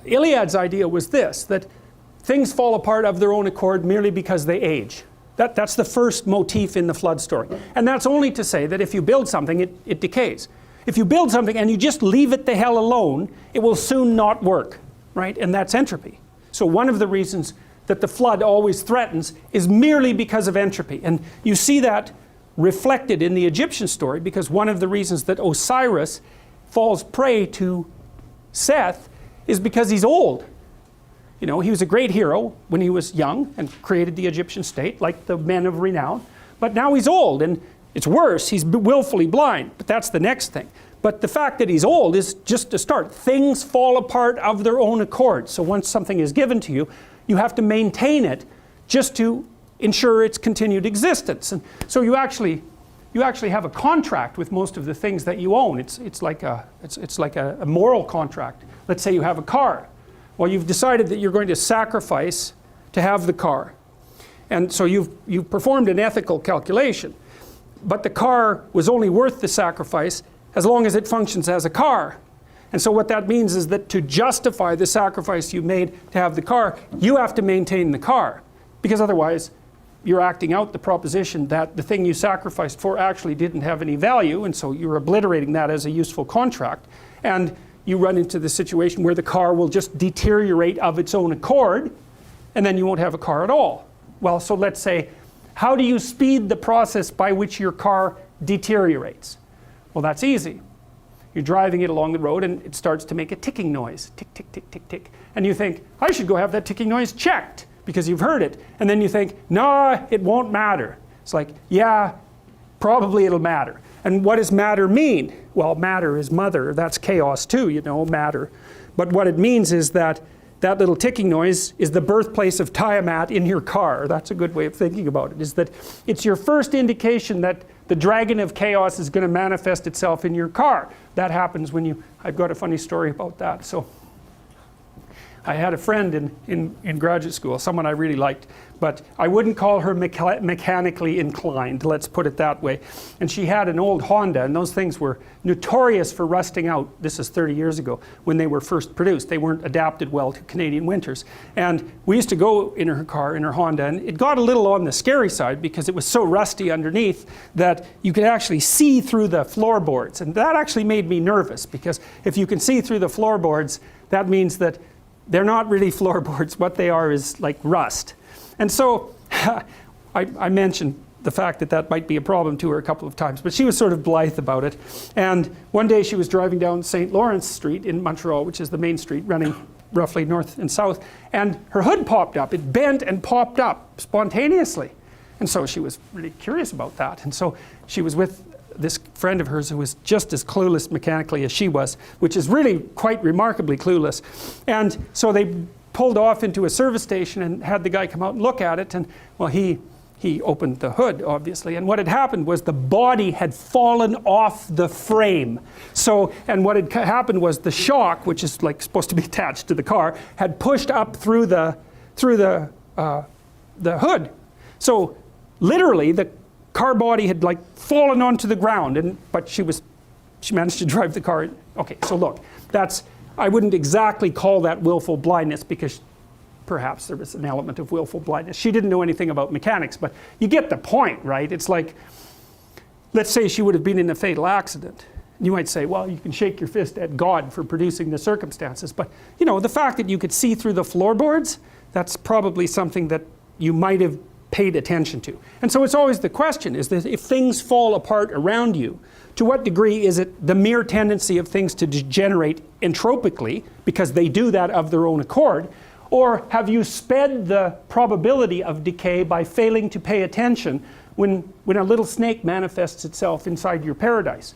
Iliad's idea was this, that things fall apart of their own accord merely because they age. That's the first motif in the flood story. And that's only to say that if you build something, it decays. If you build something and you just leave it the hell alone, it will soon not work, right? And that's entropy. So one of the reasons that the flood always threatens is merely because of entropy. And you see that reflected in the Egyptian story, because one of the reasons that Osiris falls prey to Seth is because he's old. You know, he was a great hero when he was young and created the Egyptian state, like the men of renown. But now he's old, and it's worse, he's willfully blind. But that's the next thing. But the fact that he's old is just a start. Things fall apart of their own accord. So once something is given to you, you have to maintain it just to ensure its continued existence. And so you actually have a contract with most of the things that you own. It's like a moral contract. Let's say you have a car. Well, you've decided that you're going to sacrifice to have the car. And so you've performed an ethical calculation. But the car was only worth the sacrifice as long as it functions as a car. And so what that means is that to justify the sacrifice you made to have the car, you have to maintain the car. Because otherwise, you're acting out the proposition that the thing you sacrificed for actually didn't have any value, and so you're obliterating that as a useful contract. And you run into the situation where the car will just deteriorate of its own accord, and then you won't have a car at all. Well, so let's say, how do you speed the process by which your car deteriorates? Well, that's easy. You're driving it along the road and it starts to make a ticking noise. Tick, tick, tick, tick, tick. And you think, I should go have that ticking noise checked, because you've heard it. And then you think, no, it won't matter. It's like, yeah, probably it'll matter. And what does matter mean? Well, matter is mother. That's chaos too, you know, matter. But what it means is that that little ticking noise is the birthplace of Tiamat in your car. That's a good way of thinking about it, is that it's your first indication that the dragon of chaos is going to manifest itself in your car. That happens when you, I've got a funny story about that. So I had a friend in graduate school, someone I really liked, but I wouldn't call her mechanically inclined, let's put it that way. And she had an old Honda, and those things were notorious for rusting out. This is 30 years ago, when they were first produced. They weren't adapted well to Canadian winters. And we used to go in her car, in her Honda, and it got a little on the scary side because it was so rusty underneath that you could actually see through the floorboards. And that actually made me nervous, because if you can see through the floorboards, that means that they're not really floorboards. What they are is like rust. And so I mentioned the fact that that might be a problem to her a couple of times, but she was sort of blithe about it. And one day she was driving down St. Lawrence Street in Montreal, which is the main street running roughly north and south, and her hood popped up. It bent and popped up spontaneously. And so she was really curious about that. And so she was with this friend of hers who was just as clueless mechanically as she was, which is really quite remarkably clueless. And so they pulled off into a service station and had the guy come out and look at it. And well, he opened the hood, obviously. And what had happened was the body had fallen off the frame. So, and what had happened was the shock, which is like supposed to be attached to the car, had pushed up through the hood. So literally the car body had like fallen onto the ground, but she managed to drive the car. Okay, so look, I wouldn't exactly call that willful blindness, because perhaps there was an element of willful blindness. She didn't know anything about mechanics, but you get the point, right? It's like, let's say she would have been in a fatal accident. You might say, well, you can shake your fist at God for producing the circumstances, but you know, the fact that you could see through the floorboards, that's probably something that you might have paid attention to. And so it's always the question, is that if things fall apart around you, to what degree is it the mere tendency of things to degenerate entropically, because they do that of their own accord, or have you sped the probability of decay by failing to pay attention when a little snake manifests itself inside your paradise?